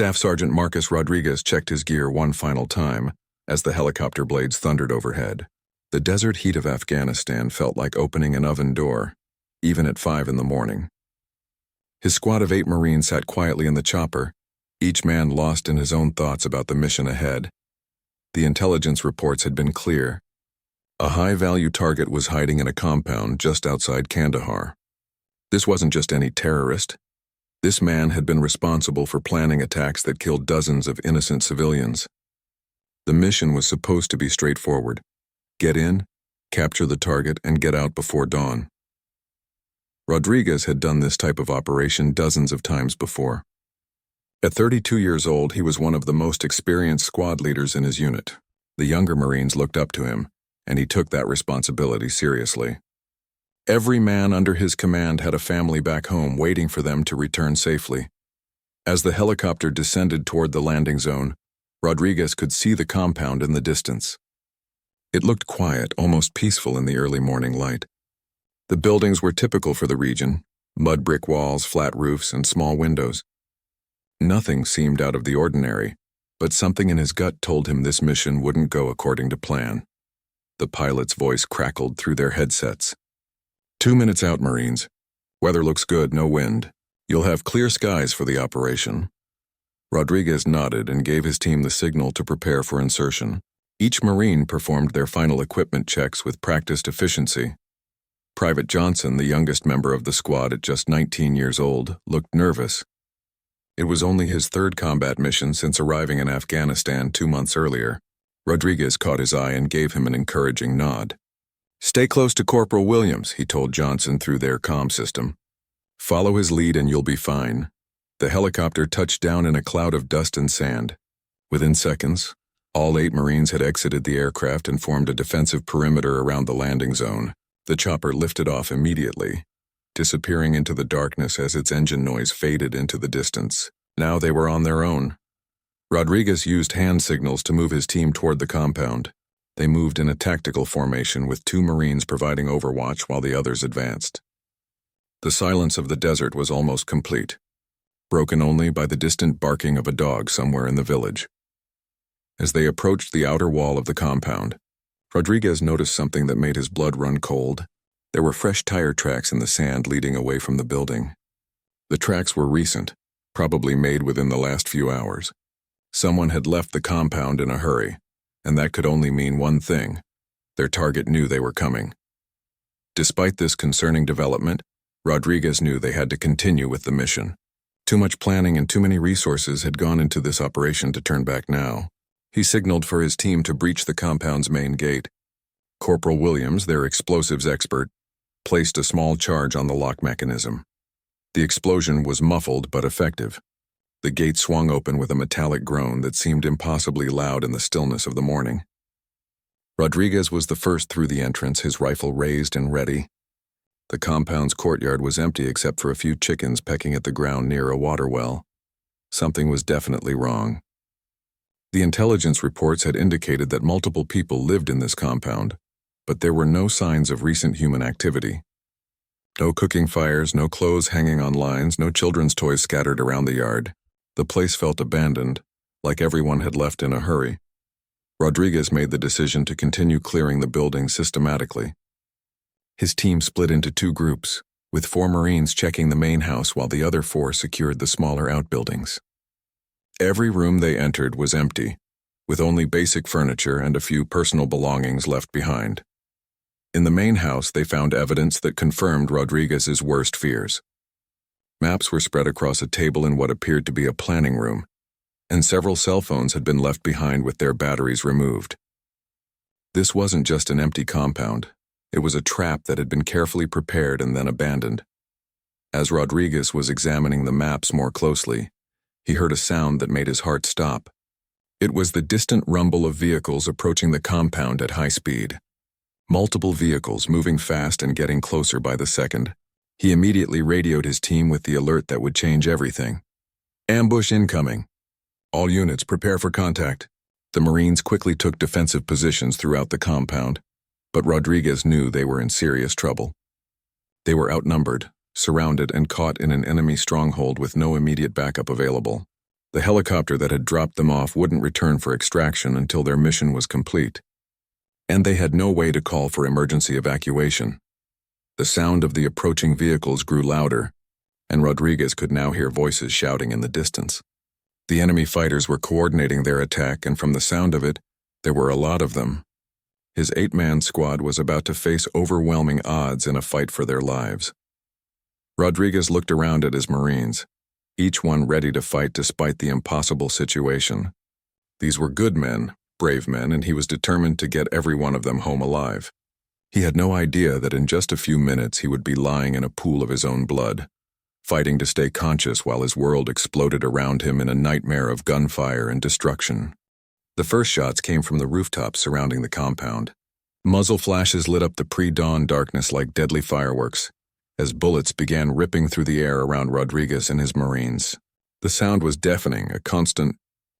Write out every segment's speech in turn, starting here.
Staff Sergeant Marcus Rodriguez checked his gear one final time as the helicopter blades thundered overhead. The desert heat of Afghanistan felt like opening an oven door, even at 5 in the morning. His squad of 8 Marines sat quietly in the chopper, each man lost in his own thoughts about the mission ahead. The intelligence reports had been clear. A high-value target was hiding in a compound just outside Kandahar. This wasn't just any terrorist. This man had been responsible for planning attacks that killed dozens of innocent civilians. The mission was supposed to be straightforward. Get in, capture the target, and get out before dawn. Rodriguez had done this type of operation dozens of times before. At 32 years old, he was one of the most experienced squad leaders in his unit. The younger Marines looked up to him, and he took that responsibility seriously. Every man under his command had a family back home waiting for them to return safely. As the helicopter descended toward the landing zone, Rodriguez could see the compound in the distance. It looked quiet, almost peaceful in the early morning light. The buildings were typical for the region: mud brick walls, flat roofs, and small windows. Nothing seemed out of the ordinary, but something in his gut told him this mission wouldn't go according to plan. The pilot's voice crackled through their headsets. 2 minutes out, Marines. Weather looks good, no wind. You'll have clear skies for the operation. Rodriguez nodded and gave his team the signal to prepare for insertion. Each Marine performed their final equipment checks with practiced efficiency. Private Johnson, the youngest member of the squad at just 19 years old, looked nervous. It was only his 3rd combat mission since arriving in Afghanistan 2 months earlier. Rodriguez caught his eye and gave him an encouraging nod. "Stay close to Corporal Williams," he told Johnson through their comm system. "Follow his lead and you'll be fine." The helicopter touched down in a cloud of dust and sand. Within seconds, all 8 Marines had exited the aircraft and formed a defensive perimeter around the landing zone. The chopper lifted off immediately, disappearing into the darkness as its engine noise faded into the distance. Now they were on their own. Rodriguez used hand signals to move his team toward the compound. They moved in a tactical formation with 2 Marines providing overwatch while the others advanced. The silence of the desert was almost complete, broken only by the distant barking of a dog somewhere in the village. As they approached the outer wall of the compound, Rodriguez noticed something that made his blood run cold. There were fresh tire tracks in the sand leading away from the building. The tracks were recent, probably made within the last few hours. Someone had left the compound in a hurry, and that could only mean one thing: their target knew they were coming. Despite this concerning development, Rodriguez knew they had to continue with the mission. Too much planning and too many resources had gone into this operation to turn back now. He signaled for his team to breach the compound's main gate. Corporal Williams, their explosives expert, placed a small charge on the lock mechanism. The explosion was muffled but effective. The gate swung open with a metallic groan that seemed impossibly loud in the stillness of the morning. Rodriguez was the first through the entrance, his rifle raised and ready. The compound's courtyard was empty except for a few chickens pecking at the ground near a water well. Something was definitely wrong. The intelligence reports had indicated that multiple people lived in this compound, but there were no signs of recent human activity. No cooking fires, no clothes hanging on lines, no children's toys scattered around the yard. The place felt abandoned, like everyone had left in a hurry. Rodriguez made the decision to continue clearing the building systematically. His team split into 2 groups, with 4 Marines checking the main house while the other 4 secured the smaller outbuildings. Every room they entered was empty, with only basic furniture and a few personal belongings left behind. In the main house, they found evidence that confirmed Rodriguez's worst fears. Maps were spread across a table in what appeared to be a planning room, and several cell phones had been left behind with their batteries removed. This wasn't just an empty compound. It was a trap that had been carefully prepared and then abandoned. As Rodriguez was examining the maps more closely, he heard a sound that made his heart stop. It was the distant rumble of vehicles approaching the compound at high speed. Multiple vehicles moving fast and getting closer by the second. He immediately radioed his team with the alert that would change everything. "Ambush incoming. All units prepare for contact." The Marines quickly took defensive positions throughout the compound, but Rodriguez knew they were in serious trouble. They were outnumbered, surrounded, and caught in an enemy stronghold with no immediate backup available. The helicopter that had dropped them off wouldn't return for extraction until their mission was complete. And they had no way to call for emergency evacuation. The sound of the approaching vehicles grew louder, and Rodriguez could now hear voices shouting in the distance. The enemy fighters were coordinating their attack, and from the sound of it, there were a lot of them. His 8-man squad was about to face overwhelming odds in a fight for their lives. Rodriguez looked around at his Marines, each one ready to fight despite the impossible situation. These were good men, brave men, and he was determined to get every one of them home alive. He had no idea that in just a few minutes he would be lying in a pool of his own blood, fighting to stay conscious while his world exploded around him in a nightmare of gunfire and destruction. The first shots came from the rooftops surrounding the compound. Muzzle flashes lit up the pre-dawn darkness like deadly fireworks, as bullets began ripping through the air around Rodriguez and his Marines. The sound was deafening, a constant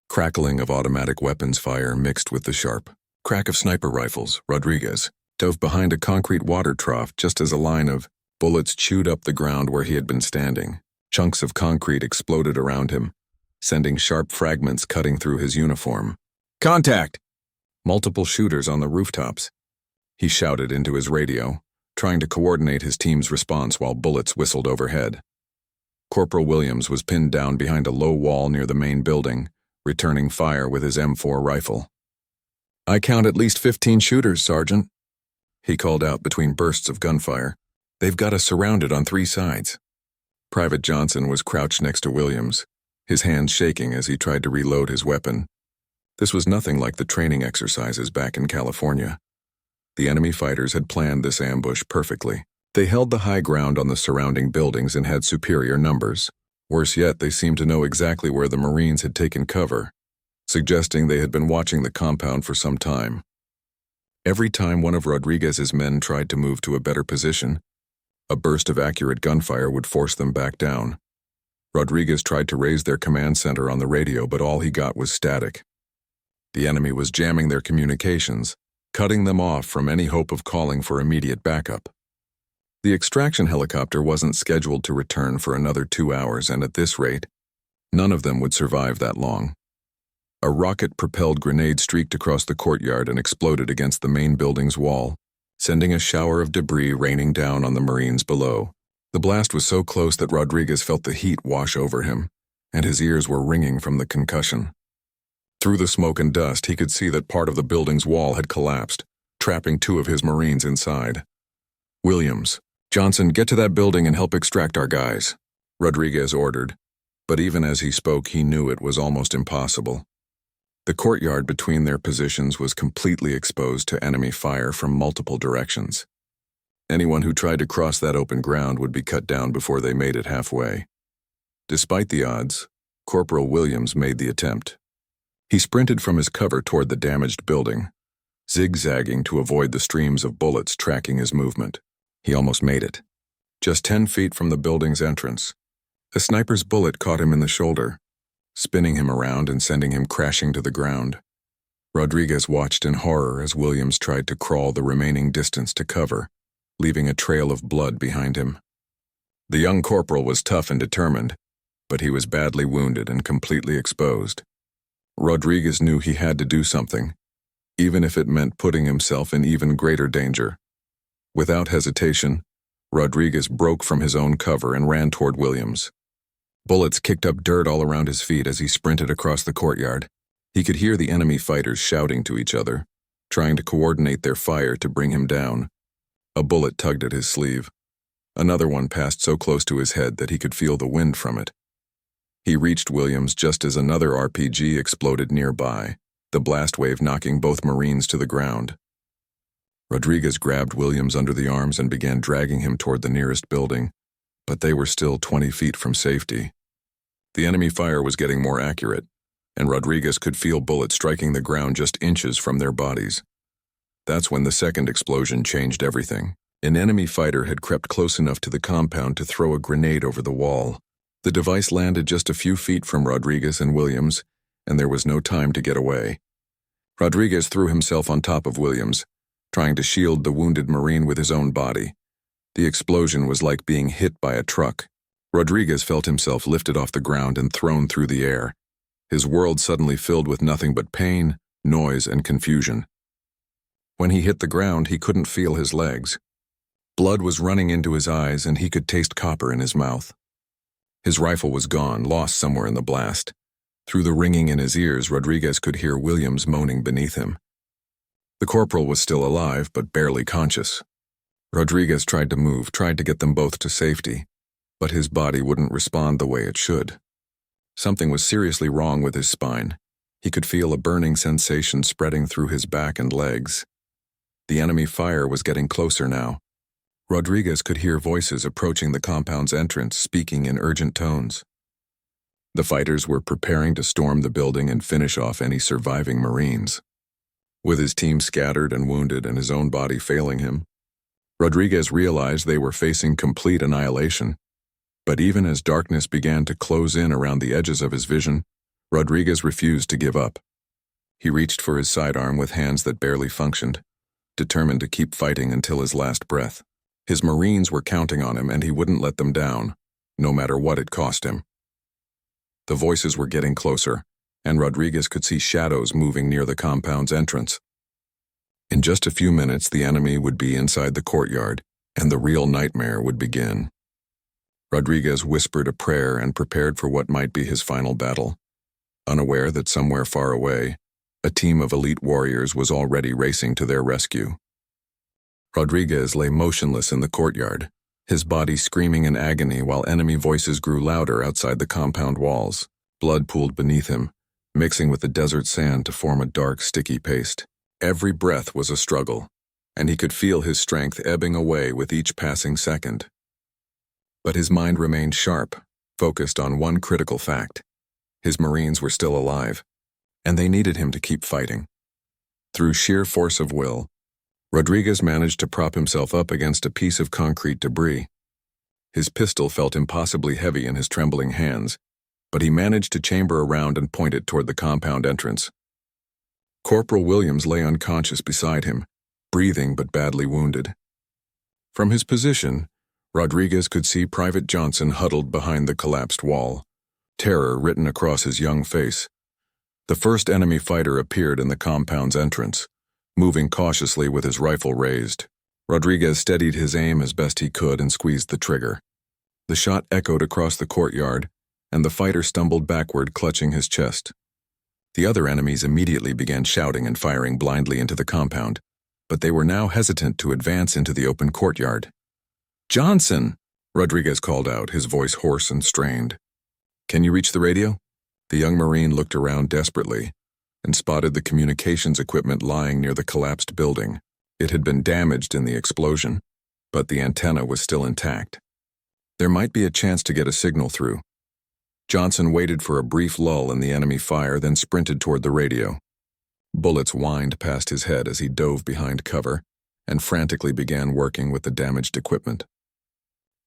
crackling of automatic weapons fire mixed with the sharp crack of sniper rifles. Rodriguez dove behind a concrete water trough just as a line of bullets chewed up the ground where he had been standing. Chunks of concrete exploded around him, sending sharp fragments cutting through his uniform. "Contact!" Multiple shooters on the rooftops. He shouted into his radio, trying to coordinate his team's response while bullets whistled overhead. Corporal Williams was pinned down behind a low wall near the main building, returning fire with his M4 rifle. "I count at least 15 shooters, Sergeant," he called out between bursts of gunfire. "They've got us surrounded on 3 sides. Private Johnson was crouched next to Williams, his hands shaking as he tried to reload his weapon. This was nothing like the training exercises back in California. The enemy fighters had planned this ambush perfectly. They held the high ground on the surrounding buildings and had superior numbers. Worse yet, they seemed to know exactly where the Marines had taken cover, suggesting they had been watching the compound for some time. Every time one of Rodriguez's men tried to move to a better position, a burst of accurate gunfire would force them back down. Rodriguez tried to raise their command center on the radio, but all he got was static. The enemy was jamming their communications, cutting them off from any hope of calling for immediate backup. The extraction helicopter wasn't scheduled to return for another 2 hours, and at this rate, none of them would survive that long. A rocket-propelled grenade streaked across the courtyard and exploded against the main building's wall, sending a shower of debris raining down on the Marines below. The blast was so close that Rodriguez felt the heat wash over him, and his ears were ringing from the concussion. Through the smoke and dust, he could see that part of the building's wall had collapsed, trapping 2 of his Marines inside. "Williams, Johnson, get to that building and help extract our guys," Rodriguez ordered, but even as he spoke, he knew it was almost impossible. The courtyard between their positions was completely exposed to enemy fire from multiple directions. Anyone who tried to cross that open ground would be cut down before they made it halfway. Despite the odds, Corporal Williams made the attempt. He sprinted from his cover toward the damaged building, zigzagging to avoid the streams of bullets tracking his movement. He almost made it. Just 10 feet from the building's entrance, a sniper's bullet caught him in the shoulder, spinning him around and sending him crashing to the ground. Rodriguez watched in horror as Williams tried to crawl the remaining distance to cover, leaving a trail of blood behind him. The young corporal was tough and determined, but he was badly wounded and completely exposed. Rodriguez knew he had to do something, even if it meant putting himself in even greater danger. Without hesitation, Rodriguez broke from his own cover and ran toward Williams. Bullets kicked up dirt all around his feet as he sprinted across the courtyard. He could hear the enemy fighters shouting to each other, trying to coordinate their fire to bring him down. A bullet tugged at his sleeve. Another one passed so close to his head that he could feel the wind from it. He reached Williams just as another RPG exploded nearby, the blast wave knocking both Marines to the ground. Rodriguez grabbed Williams under the arms and began dragging him toward the nearest building, but they were still 20 feet from safety. The enemy fire was getting more accurate, and Rodriguez could feel bullets striking the ground just inches from their bodies. That's when the second explosion changed everything. An enemy fighter had crept close enough to the compound to throw a grenade over the wall. The device landed just a few feet from Rodriguez and Williams, and there was no time to get away. Rodriguez threw himself on top of Williams, trying to shield the wounded Marine with his own body. The explosion was like being hit by a truck. Rodriguez felt himself lifted off the ground and thrown through the air, his world suddenly filled with nothing but pain, noise, and confusion. When he hit the ground, he couldn't feel his legs. Blood was running into his eyes, and he could taste copper in his mouth. His rifle was gone, lost somewhere in the blast. Through the ringing in his ears, Rodriguez could hear Williams moaning beneath him. The corporal was still alive, but barely conscious. Rodriguez tried to move, tried to get them both to safety, but his body wouldn't respond the way it should. Something was seriously wrong with his spine. He could feel a burning sensation spreading through his back and legs. The enemy fire was getting closer now. Rodriguez could hear voices approaching the compound's entrance, speaking in urgent tones. The fighters were preparing to storm the building and finish off any surviving Marines. With his team scattered and wounded and his own body failing him, Rodriguez realized they were facing complete annihilation. But even as darkness began to close in around the edges of his vision, Rodriguez refused to give up. He reached for his sidearm with hands that barely functioned, determined to keep fighting until his last breath. His Marines were counting on him, and he wouldn't let them down, no matter what it cost him. The voices were getting closer, and Rodriguez could see shadows moving near the compound's entrance. In just a few minutes, the enemy would be inside the courtyard, and the real nightmare would begin. Rodriguez whispered a prayer and prepared for what might be his final battle, unaware that somewhere far away, a team of elite warriors was already racing to their rescue. Rodriguez lay motionless in the courtyard, his body screaming in agony while enemy voices grew louder outside the compound walls. Blood pooled beneath him, mixing with the desert sand to form a dark, sticky paste. Every breath was a struggle, and he could feel his strength ebbing away with each passing second. But his mind remained sharp, focused on one critical fact. His Marines were still alive, and they needed him to keep fighting. Through sheer force of will, Rodriguez managed to prop himself up against a piece of concrete debris. His pistol felt impossibly heavy in his trembling hands, but he managed to chamber around and point it toward the compound entrance. Corporal Williams lay unconscious beside him, breathing but badly wounded. From his position, Rodriguez could see Private Johnson huddled behind the collapsed wall, terror written across his young face. The first enemy fighter appeared in the compound's entrance, moving cautiously with his rifle raised. Rodriguez steadied his aim as best he could and squeezed the trigger. The shot echoed across the courtyard, and the fighter stumbled backward, clutching his chest. The other enemies immediately began shouting and firing blindly into the compound, but they were now hesitant to advance into the open courtyard. "Johnson!" Rodriguez called out, his voice hoarse and strained. "Can you reach the radio?" The young Marine looked around desperately and spotted the communications equipment lying near the collapsed building. It had been damaged in the explosion, but the antenna was still intact. There might be a chance to get a signal through. Johnson waited for a brief lull in the enemy fire, then sprinted toward the radio. Bullets whined past his head as he dove behind cover and frantically began working with the damaged equipment.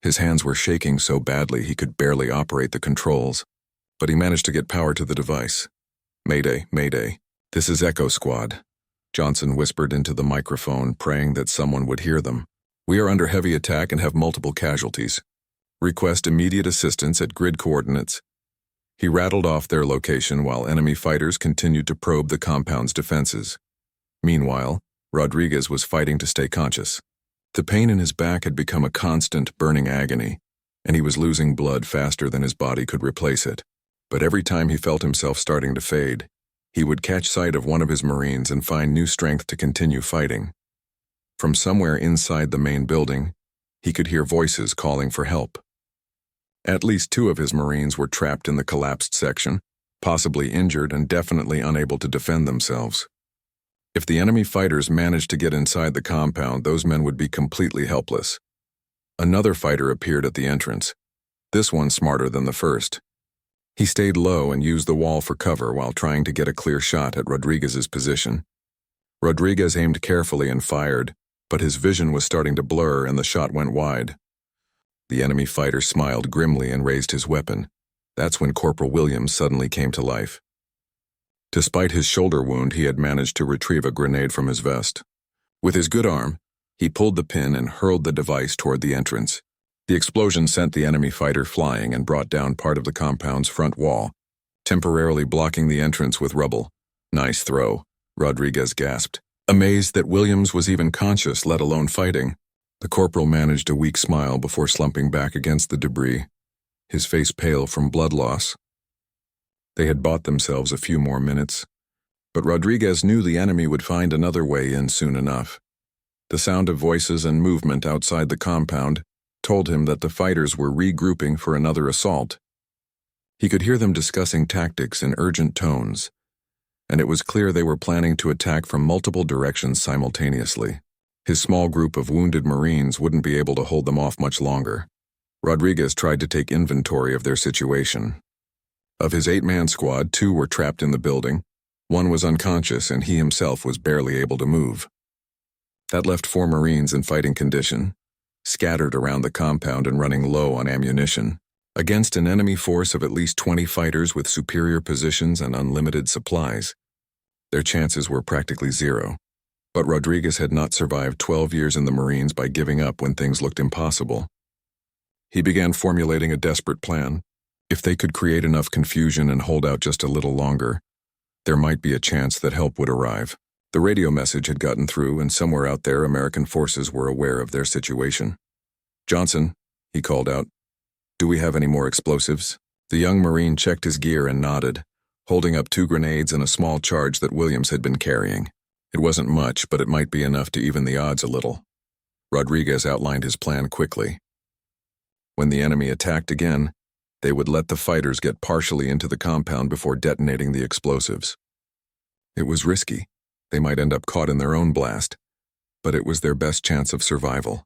His hands were shaking so badly he could barely operate the controls, but he managed to get power to the device. "Mayday, Mayday. This is Echo Squad," Johnson whispered into the microphone, praying that someone would hear them. "We are under heavy attack and have multiple casualties. Request immediate assistance at grid coordinates." He rattled off their location while enemy fighters continued to probe the compound's defenses. Meanwhile, Rodriguez was fighting to stay conscious. The pain in his back had become a constant, burning agony, and he was losing blood faster than his body could replace it. But every time he felt himself starting to fade, he would catch sight of one of his Marines and find new strength to continue fighting. From somewhere inside the main building, he could hear voices calling for help. At least 2 of his Marines were trapped in the collapsed section, possibly injured and definitely unable to defend themselves. If the enemy fighters managed to get inside the compound, those men would be completely helpless. Another fighter appeared at the entrance, this one smarter than the first. He stayed low and used the wall for cover while trying to get a clear shot at Rodriguez's position. Rodriguez aimed carefully and fired, but his vision was starting to blur and the shot went wide. The enemy fighter smiled grimly and raised his weapon. That's when Corporal Williams suddenly came to life. Despite his shoulder wound, he had managed to retrieve a grenade from his vest. With his good arm, he pulled the pin and hurled the device toward the entrance. The explosion sent the enemy fighter flying and brought down part of the compound's front wall. temporarily blocking the entrance with rubble. "Nice throw," Rodriguez gasped, amazed that Williams was even conscious, let alone fighting. The corporal managed a weak smile before slumping back against the debris, his face pale from blood loss. They had bought themselves a few more minutes, but Rodriguez knew the enemy would find another way in soon enough. The sound of voices and movement outside the compound told him that the fighters were regrouping for another assault. He could hear them discussing tactics in urgent tones, and it was clear they were planning to attack from multiple directions simultaneously. His small group of wounded Marines wouldn't be able to hold them off much longer. Rodriguez tried to take inventory of their situation. Of his 8-man squad, 2 were trapped in the building, 1 was unconscious, and he himself was barely able to move. That left 4 Marines in fighting condition, scattered around the compound and running low on ammunition. Against an enemy force of at least 20 fighters with superior positions and unlimited supplies, their chances were practically zero. But Rodriguez had not survived 12 years in the Marines by giving up when things looked impossible. He began formulating a desperate plan. If they could create enough confusion and hold out just a little longer, there might be a chance that help would arrive. The radio message had gotten through, and somewhere out there American forces were aware of their situation. "Johnson," he called out, "do we have any more explosives?" The young Marine checked his gear and nodded, holding up 2 grenades and a small charge that Williams had been carrying. It wasn't much, but it might be enough to even the odds a little. Rodriguez outlined his plan quickly. When the enemy attacked again, they would let the fighters get partially into the compound before detonating the explosives. It was risky. They might end up caught in their own blast, but it was their best chance of survival.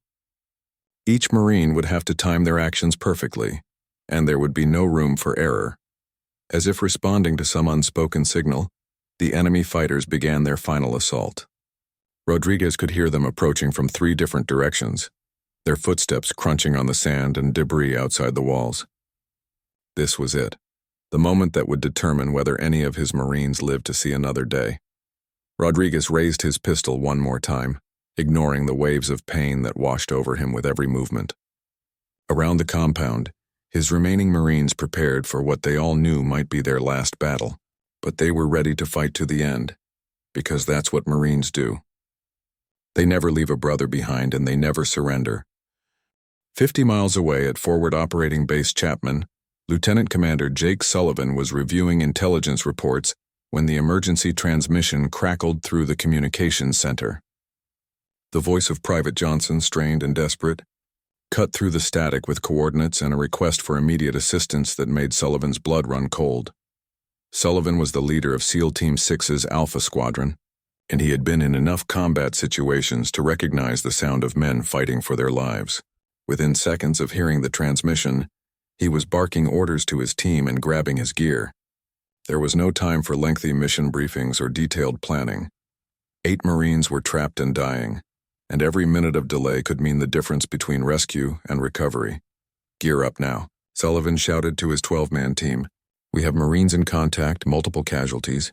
Each Marine would have to time their actions perfectly, and there would be no room for error. As if responding to some unspoken signal, the enemy fighters began their final assault. Rodriguez could hear them approaching from 3 different directions, their footsteps crunching on the sand and debris outside the walls. This was it, the moment that would determine whether any of his Marines lived to see another day. Rodriguez raised his pistol one more time, ignoring the waves of pain that washed over him with every movement. Around the compound, his remaining Marines prepared for what they all knew might be their last battle, but they were ready to fight to the end, because that's what Marines do. They never leave a brother behind, and they never surrender. 50 miles away at Forward Operating Base Chapman, Lieutenant Commander Jake Sullivan was reviewing intelligence reports when the emergency transmission crackled through the communications center. The voice of Private Johnson, strained and desperate, cut through the static with coordinates and a request for immediate assistance that made Sullivan's blood run cold. Sullivan was the leader of SEAL Team 6's Alpha Squadron, and he had been in enough combat situations to recognize the sound of men fighting for their lives. Within seconds of hearing the transmission, he was barking orders to his team and grabbing his gear. There was no time for lengthy mission briefings or detailed planning. 8 Marines were trapped and dying, and every minute of delay could mean the difference between rescue and recovery. "Gear up now," Sullivan shouted to his 12-man team. "We have Marines in contact, multiple casualties.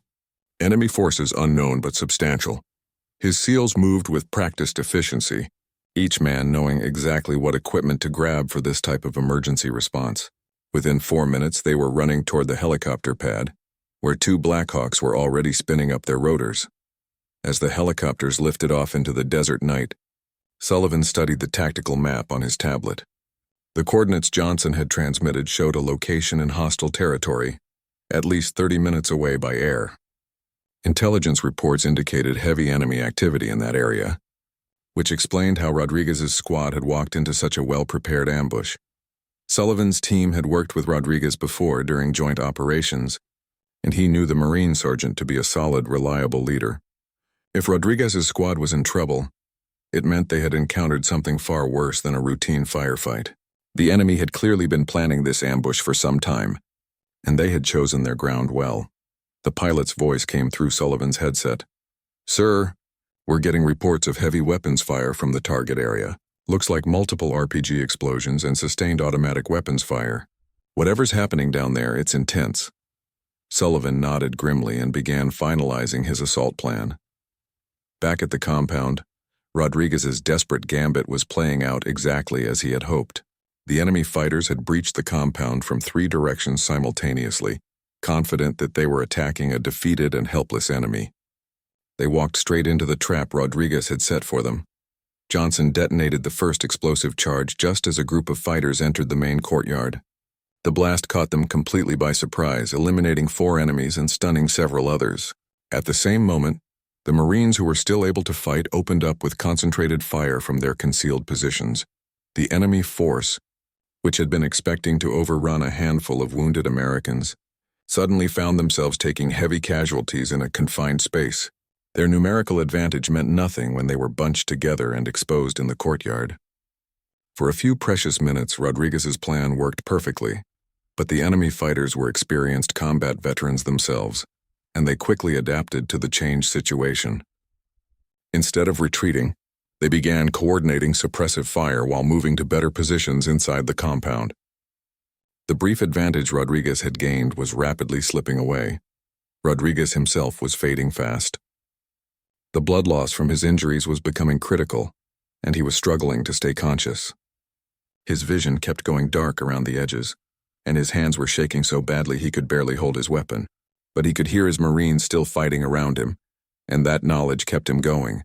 Enemy forces unknown but substantial." His SEALs moved with practiced efficiency, each man knowing exactly what equipment to grab for this type of emergency response. Within 4 minutes, they were running toward the helicopter pad, where 2 Blackhawks were already spinning up their rotors. As the helicopters lifted off into the desert night, Sullivan studied the tactical map on his tablet. The coordinates Johnson had transmitted showed a location in hostile territory, at least 30 minutes away by air. Intelligence reports indicated heavy enemy activity in that area, which explained how Rodriguez's squad had walked into such a well-prepared ambush. Sullivan's team had worked with Rodriguez before during joint operations, and he knew the Marine sergeant to be a solid, reliable leader. If Rodriguez's squad was in trouble, it meant they had encountered something far worse than a routine firefight. The enemy had clearly been planning this ambush for some time, and they had chosen their ground well. The pilot's voice came through Sullivan's headset. "Sir, we're getting reports of heavy weapons fire from the target area. Looks like multiple RPG explosions and sustained automatic weapons fire. Whatever's happening down there, it's intense." Sullivan nodded grimly and began finalizing his assault plan. Back at the compound, Rodriguez's desperate gambit was playing out exactly as he had hoped. The enemy fighters had breached the compound from 3 directions simultaneously, confident that they were attacking a defeated and helpless enemy. They walked straight into the trap Rodriguez had set for them. Johnson detonated the first explosive charge just as a group of fighters entered the main courtyard. The blast caught them completely by surprise, eliminating 4 enemies and stunning several others. At the same moment, the Marines who were still able to fight opened up with concentrated fire from their concealed positions. The enemy force, which had been expecting to overrun a handful of wounded Americans, suddenly found themselves taking heavy casualties in a confined space. Their numerical advantage meant nothing when they were bunched together and exposed in the courtyard. For a few precious minutes, Rodriguez's plan worked perfectly, but the enemy fighters were experienced combat veterans themselves, and they quickly adapted to the changed situation. Instead of retreating, they began coordinating suppressive fire while moving to better positions inside the compound. The brief advantage Rodriguez had gained was rapidly slipping away. Rodriguez himself was fading fast. The blood loss from his injuries was becoming critical, and he was struggling to stay conscious. His vision kept going dark around the edges, and his hands were shaking so badly he could barely hold his weapon. But he could hear his Marines still fighting around him, and that knowledge kept him going.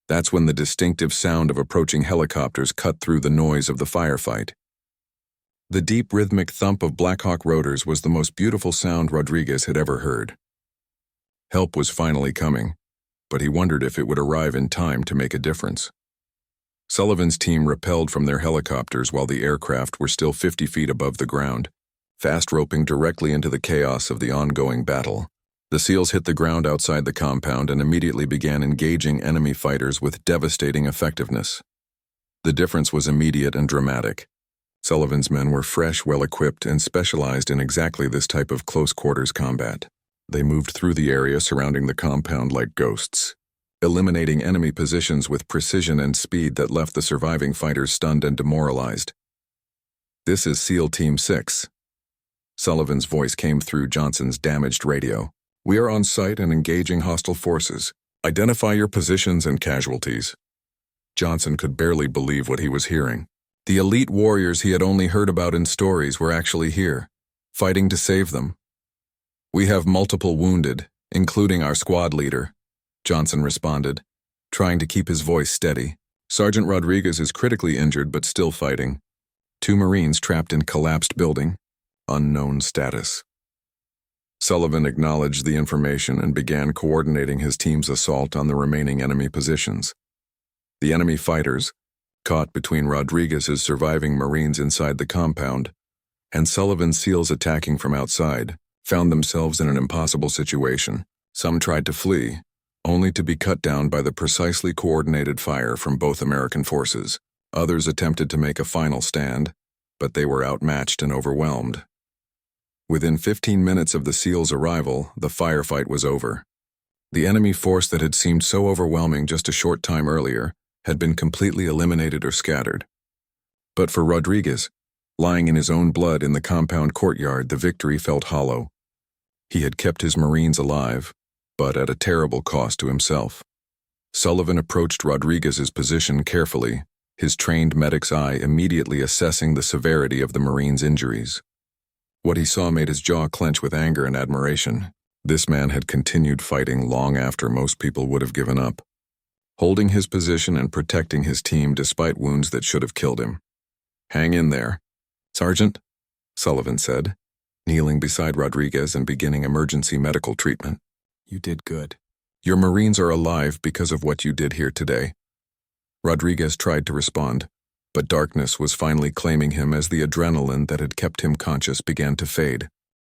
That's when the distinctive sound of approaching helicopters cut through the noise of the firefight. The deep rhythmic thump of Black Hawk rotors was the most beautiful sound Rodriguez had ever heard. Help was finally coming, but he wondered if it would arrive in time to make a difference. Sullivan's team rappelled from their helicopters while the aircraft were still 50 feet above the ground, fast roping directly into the chaos of the ongoing battle. The SEALs hit the ground outside the compound and immediately began engaging enemy fighters with devastating effectiveness. The difference was immediate and dramatic. Sullivan's men were fresh, well-equipped, and specialized in exactly this type of close-quarters combat. They moved through the area surrounding the compound like ghosts, eliminating enemy positions with precision and speed that left the surviving fighters stunned and demoralized. "This is SEAL Team 6. Sullivan's voice came through Johnson's damaged radio. "We are on site and engaging hostile forces. Identify your positions and casualties." Johnson could barely believe what he was hearing. The elite warriors he had only heard about in stories were actually here, fighting to save them. "We have multiple wounded, including our squad leader," Johnson responded, trying to keep his voice steady. "Sergeant Rodriguez is critically injured but still fighting. 2 Marines trapped in collapsed building. Unknown status." Sullivan acknowledged the information and began coordinating his team's assault on the remaining enemy positions. The enemy fighters, caught between Rodriguez's surviving Marines inside the compound and Sullivan's SEALs attacking from outside, found themselves in an impossible situation. Some tried to flee, only to be cut down by the precisely coordinated fire from both American forces. Others attempted to make a final stand, but they were outmatched and overwhelmed. Within 15 minutes of the SEALs' arrival, the firefight was over. The enemy force that had seemed so overwhelming just a short time earlier had been completely eliminated or scattered. But for Rodriguez, lying in his own blood in the compound courtyard, the victory felt hollow. He had kept his Marines alive, but at a terrible cost to himself. Sullivan approached Rodriguez's position carefully, his trained medic's eye immediately assessing the severity of the Marine's injuries. What he saw made his jaw clench with anger and admiration. This man had continued fighting long after most people would have given up, holding his position and protecting his team despite wounds that should have killed him. "Hang in there, Sergeant," Sullivan said, kneeling beside Rodriguez and beginning emergency medical treatment. "You did good. Your Marines are alive because of what you did here today." Rodriguez tried to respond, but darkness was finally claiming him as the adrenaline that had kept him conscious began to fade.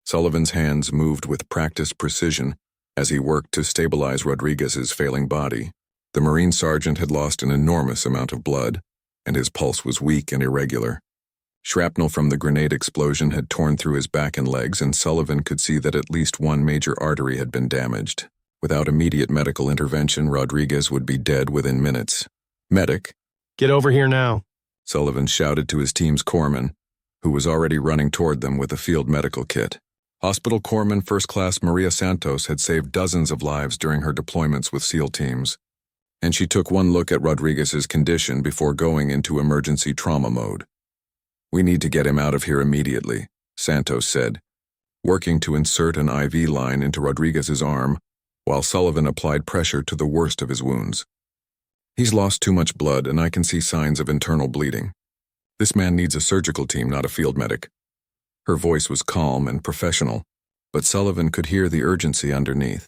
Sullivan's hands moved with practiced precision as he worked to stabilize Rodriguez's failing body. The Marine sergeant had lost an enormous amount of blood, and his pulse was weak and irregular. Shrapnel from the grenade explosion had torn through his back and legs, and Sullivan could see that at least one major artery had been damaged. Without immediate medical intervention, Rodriguez would be dead within minutes. "Medic, get over here now," Sullivan shouted to his team's corpsman, who was already running toward them with a field medical kit. Hospital Corpsman First Class Maria Santos had saved dozens of lives during her deployments with SEAL teams, and she took one look at Rodriguez's condition before going into emergency trauma mode. "We need to get him out of here immediately," Santos said, working to insert an IV line into Rodriguez's arm, while Sullivan applied pressure to the worst of his wounds. "He's lost too much blood, and I can see signs of internal bleeding. This man needs a surgical team, not a field medic." Her voice was calm and professional, but Sullivan could hear the urgency underneath.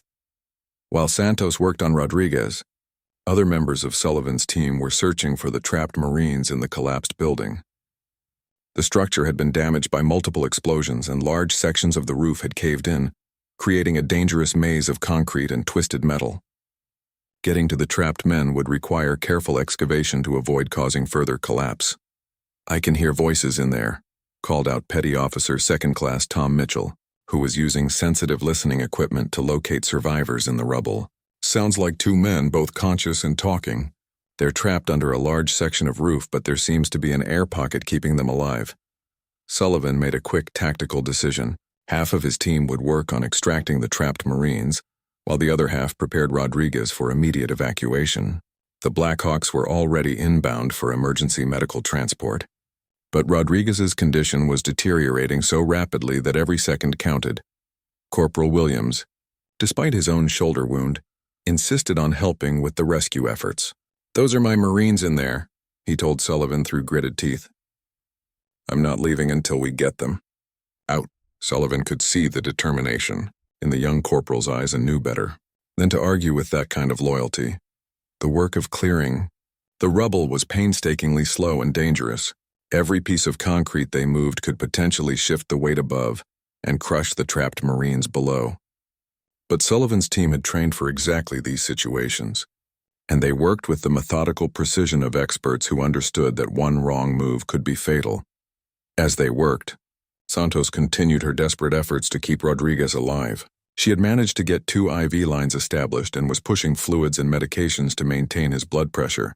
While Santos worked on Rodriguez, other members of Sullivan's team were searching for the trapped Marines in the collapsed building. The structure had been damaged by multiple explosions, and large sections of the roof had caved in, creating a dangerous maze of concrete and twisted metal. Getting to the trapped men would require careful excavation to avoid causing further collapse. "I can hear voices in there," called out Petty Officer Second Class Tom Mitchell, who was using sensitive listening equipment to locate survivors in the rubble. "Sounds like two men, both conscious and talking. They're trapped under a large section of roof, but there seems to be an air pocket keeping them alive." Sullivan made a quick tactical decision. Half of his team would work on extracting the trapped Marines, while the other half prepared Rodriguez for immediate evacuation. The Blackhawks were already inbound for emergency medical transport. But Rodriguez's condition was deteriorating so rapidly that every second counted. Corporal Williams, despite his own shoulder wound, insisted on helping with the rescue efforts. "Those are my Marines in there," he told Sullivan through gritted teeth. "I'm not leaving until we get them." "Out." Sullivan could see the determination in the young corporal's eyes and knew better than to argue with that kind of loyalty. The work of clearing the rubble was painstakingly slow and dangerous. Every piece of concrete they moved could potentially shift the weight above and crush the trapped Marines below. But Sullivan's team had trained for exactly these situations, and they worked with the methodical precision of experts who understood that one wrong move could be fatal. As they worked, Santos continued her desperate efforts to keep Rodriguez alive. She had managed to get 2 IV lines established and was pushing fluids and medications to maintain his blood pressure,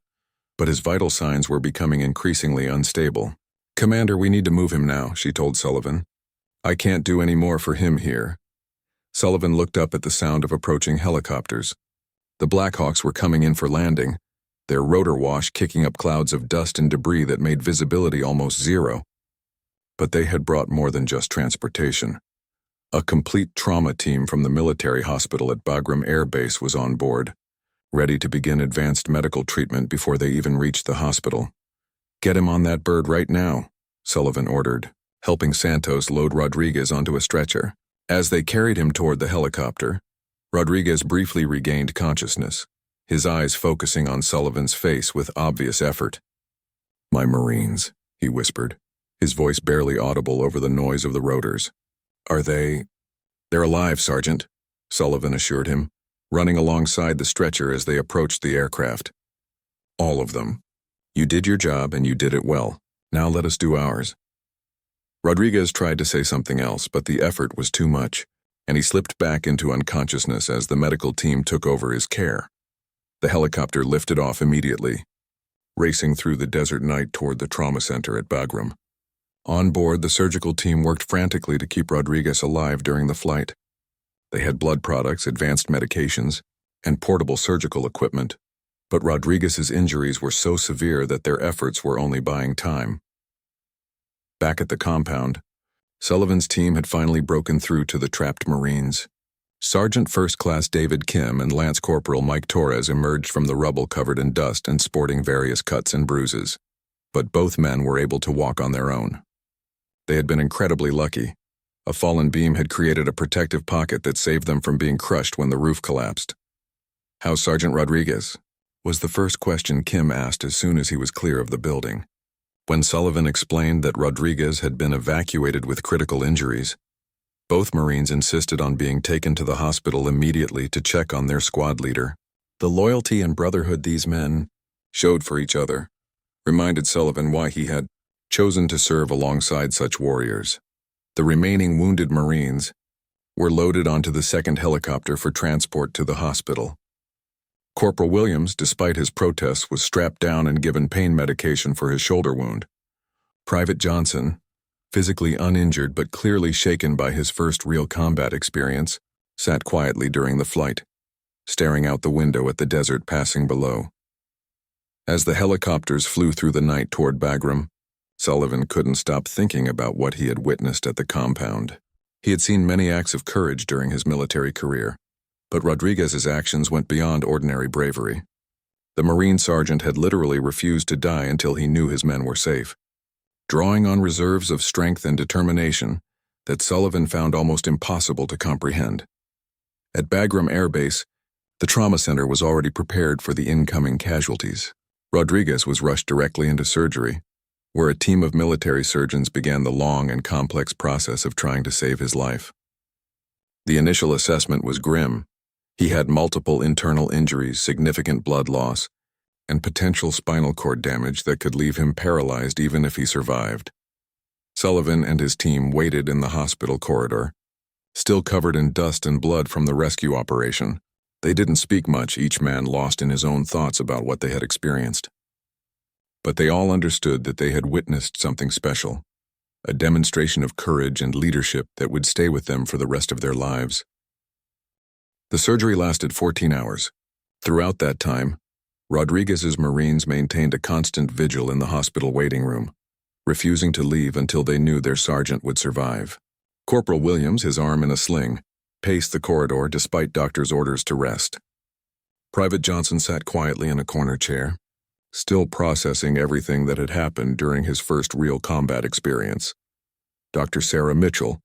but his vital signs were becoming increasingly unstable. "Commander, we need to move him now," she told Sullivan. "I can't do any more for him here." Sullivan looked up at the sound of approaching helicopters. The Blackhawks were coming in for landing, their rotor wash kicking up clouds of dust and debris that made visibility almost zero. But they had brought more than just transportation. A complete trauma team from the military hospital at Bagram Air Base was on board, ready to begin advanced medical treatment before they even reached the hospital. "Get him on that bird right now," Sullivan ordered, helping Santos load Rodriguez onto a stretcher. As they carried him toward the helicopter, Rodriguez briefly regained consciousness, his eyes focusing on Sullivan's face with obvious effort. "My Marines," he whispered, his voice barely audible over the noise of the rotors. They're alive, Sergeant," Sullivan assured him, running alongside the stretcher as they approached the aircraft. "All of them. You did your job and you did it well. Now let us do ours." Rodriguez tried to say something else, but the effort was too much, and he slipped back into unconsciousness as the medical team took over his care. The helicopter lifted off immediately, racing through the desert night toward the trauma center at Bagram. On board, the surgical team worked frantically to keep Rodriguez alive during the flight. They had blood products, advanced medications, and portable surgical equipment, but Rodriguez's injuries were so severe that their efforts were only buying time. Back at the compound, Sullivan's team had finally broken through to the trapped Marines. Sergeant First Class David Kim and Lance Corporal Mike Torres emerged from the rubble covered in dust and sporting various cuts and bruises, but both men were able to walk on their own. They had been incredibly lucky. A fallen beam had created a protective pocket that saved them from being crushed when the roof collapsed. "How's Sergeant Rodriguez?" was the first question Kim asked as soon as he was clear of the building. When Sullivan explained that Rodriguez had been evacuated with critical injuries, both Marines insisted on being taken to the hospital immediately to check on their squad leader. The loyalty and brotherhood these men showed for each other reminded Sullivan why he had chosen to serve alongside such warriors. The remaining wounded Marines were loaded onto the second helicopter for transport to the hospital. Corporal Williams, despite his protests, was strapped down and given pain medication for his shoulder wound. Private Johnson, physically uninjured but clearly shaken by his first real combat experience, sat quietly during the flight, staring out the window at the desert passing below. As the helicopters flew through the night toward Bagram, Sullivan couldn't stop thinking about what he had witnessed at the compound. He had seen many acts of courage during his military career, but Rodriguez's actions went beyond ordinary bravery. The Marine sergeant had literally refused to die until he knew his men were safe, drawing on reserves of strength and determination that Sullivan found almost impossible to comprehend. At Bagram Air Base, the trauma center was already prepared for the incoming casualties. Rodriguez was rushed directly into surgery, where a team of military surgeons began the long and complex process of trying to save his life. The initial assessment was grim. He had multiple internal injuries, significant blood loss, and potential spinal cord damage that could leave him paralyzed even if he survived. Sullivan and his team waited in the hospital corridor, still covered in dust and blood from the rescue operation. They didn't speak much, each man lost in his own thoughts about what they had experienced. But they all understood that they had witnessed something special, a demonstration of courage and leadership that would stay with them for the rest of their lives. The surgery lasted 14 hours. Throughout that time, Rodriguez's Marines maintained a constant vigil in the hospital waiting room, refusing to leave until they knew their sergeant would survive. Corporal Williams, his arm in a sling, paced the corridor despite doctors' orders to rest. Private Johnson sat quietly in a corner chair, still processing everything that had happened during his first real combat experience. Dr. Sarah Mitchell,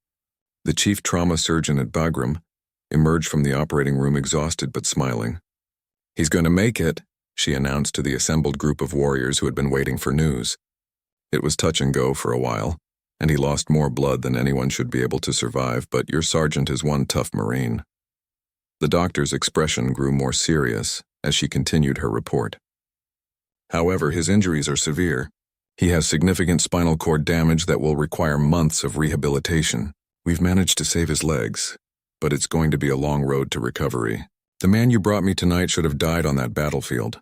the chief trauma surgeon at Bagram, emerged from the operating room exhausted but smiling. "He's going to make it," she announced to the assembled group of warriors who had been waiting for news. It was touch and go for a while, and he lost more blood than anyone should be able to survive, but your sergeant is one tough Marine. The doctor's expression grew more serious as she continued her report. "However, his injuries are severe. He has significant spinal cord damage that will require months of rehabilitation. We've managed to save his legs, but it's going to be a long road to recovery. The man you brought me tonight should have died on that battlefield,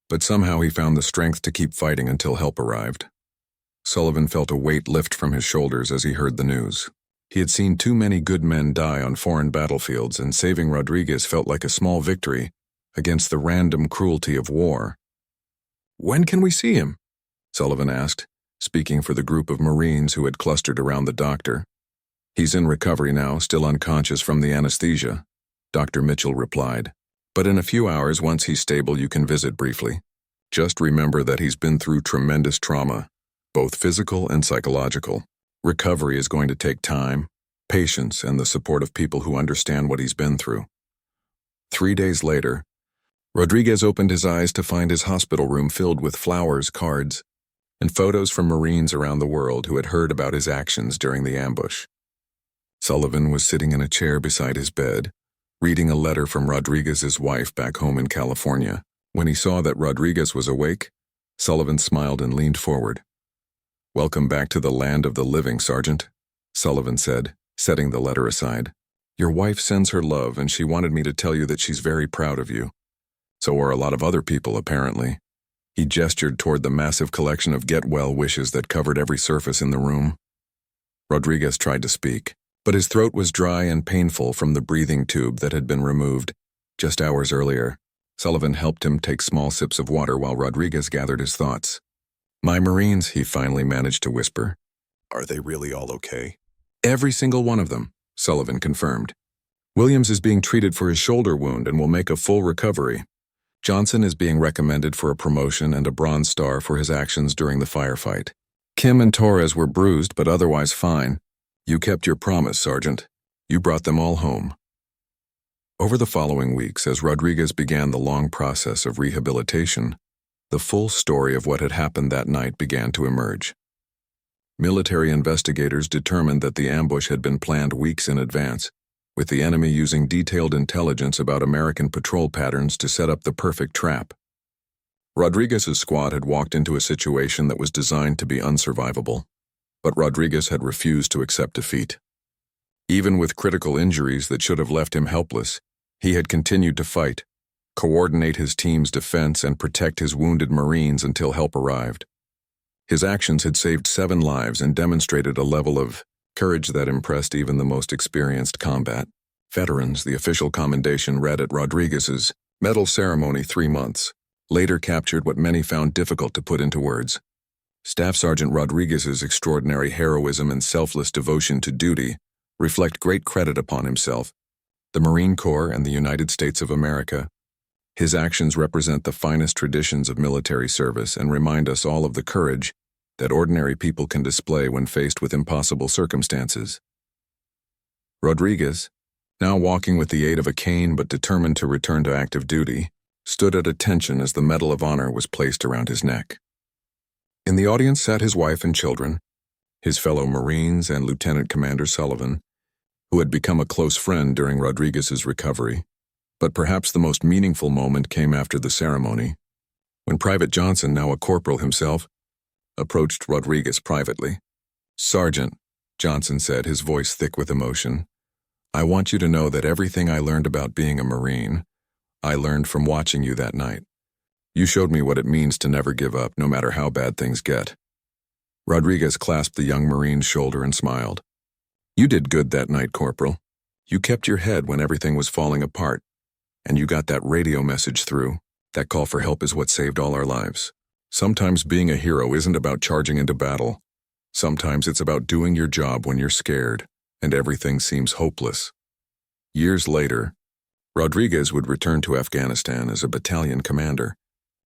but somehow he found the strength to keep fighting until help arrived." Sullivan felt a weight lift from his shoulders as he heard the news. He had seen too many good men die on foreign battlefields, and saving Rodriguez felt like a small victory against the random cruelty of war. "When can we see him?" Sullivan asked, speaking for the group of Marines who had clustered around the doctor. "He's in recovery now, still unconscious from the anesthesia," Dr. Mitchell replied. "But in a few hours, once he's stable, you can visit briefly. Just remember that he's been through tremendous trauma, both physical and psychological. Recovery is going to take time, patience, and the support of people who understand what he's been through." 3 days later, Rodriguez opened his eyes to find his hospital room filled with flowers, cards, and photos from Marines around the world who had heard about his actions during the ambush. Sullivan was sitting in a chair beside his bed, reading a letter from Rodriguez's wife back home in California. When he saw that Rodriguez was awake, Sullivan smiled and leaned forward. "Welcome back to the land of the living, Sergeant," Sullivan said, setting the letter aside. "Your wife sends her love, and she wanted me to tell you that she's very proud of you. So are a lot of other people, apparently." He gestured toward the massive collection of get-well wishes that covered every surface in the room. Rodriguez tried to speak, but his throat was dry and painful from the breathing tube that had been removed just hours earlier. Sullivan helped him take small sips of water while Rodriguez gathered his thoughts. "My Marines," he finally managed to whisper. "Are they really all okay?" "Every single one of them," Sullivan confirmed. "Williams is being treated for his shoulder wound and will make a full recovery. Johnson is being recommended for a promotion and a Bronze Star for his actions during the firefight. Kim and Torres were bruised but otherwise fine. You kept your promise, Sergeant. You brought them all home." Over the following weeks, as Rodriguez began the long process of rehabilitation, the full story of what had happened that night began to emerge. Military investigators determined that the ambush had been planned weeks in advance, with the enemy using detailed intelligence about American patrol patterns to set up the perfect trap. Rodriguez's squad had walked into a situation that was designed to be unsurvivable, but Rodriguez had refused to accept defeat. Even with critical injuries that should have left him helpless, he had continued to fight, coordinate his team's defense, and protect his wounded Marines until help arrived. His actions had saved 7 lives and demonstrated a level of courage that impressed even the most experienced combat veterans. The official commendation read at Rodriguez's medal ceremony 3 months later captured what many found difficult to put into words. Staff Sergeant Rodriguez's extraordinary heroism and selfless devotion to duty reflect great credit upon himself, the Marine Corps and the United States of America. His actions represent the finest traditions of military service and remind us all of the courage that ordinary people can display when faced with impossible circumstances. Rodriguez, now walking with the aid of a cane but determined to return to active duty, stood at attention as the Medal of Honor was placed around his neck. In the audience sat his wife and children, his fellow Marines and Lieutenant Commander Sullivan, who had become a close friend during Rodriguez's recovery. But perhaps the most meaningful moment came after the ceremony, when Private Johnson, now a corporal himself, approached Rodriguez privately. "Sergeant," Johnson said, his voice thick with emotion, "I want you to know that everything I learned about being a Marine, I learned from watching you that night. You showed me what it means to never give up, no matter how bad things get." Rodriguez clasped the young Marine's shoulder and smiled. "You did good that night, Corporal. You kept your head when everything was falling apart, and you got that radio message through. That call for help is what saved all our lives. Sometimes being a hero isn't about charging into battle. Sometimes it's about doing your job when you're scared and everything seems hopeless." Years later, Rodriguez would return to Afghanistan as a battalion commander,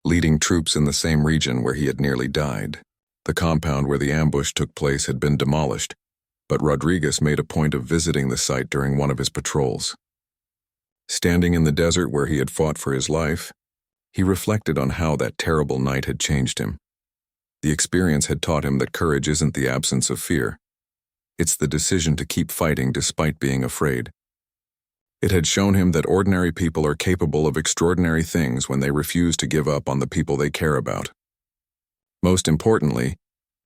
leading troops in the same region where he had nearly died. The compound where the ambush took place had been demolished, but Rodriguez made a point of visiting the site during one of his patrols. Standing in the desert where he had fought for his life, he reflected on how that terrible night had changed him. The experience had taught him that courage isn't the absence of fear. It's the decision to keep fighting despite being afraid. It had shown him that ordinary people are capable of extraordinary things when they refuse to give up on the people they care about. Most importantly,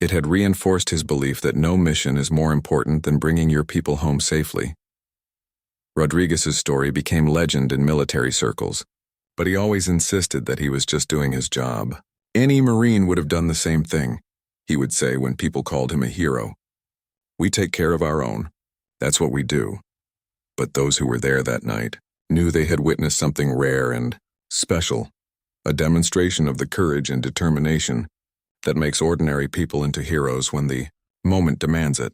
it had reinforced his belief that no mission is more important than bringing your people home safely. Rodriguez's story became legend in military circles, but he always insisted that he was just doing his job. "Any Marine would have done the same thing," he would say when people called him a hero. "We take care of our own. That's what we do." But those who were there that night knew they had witnessed something rare and special, a demonstration of the courage and determination that makes ordinary people into heroes when the moment demands it.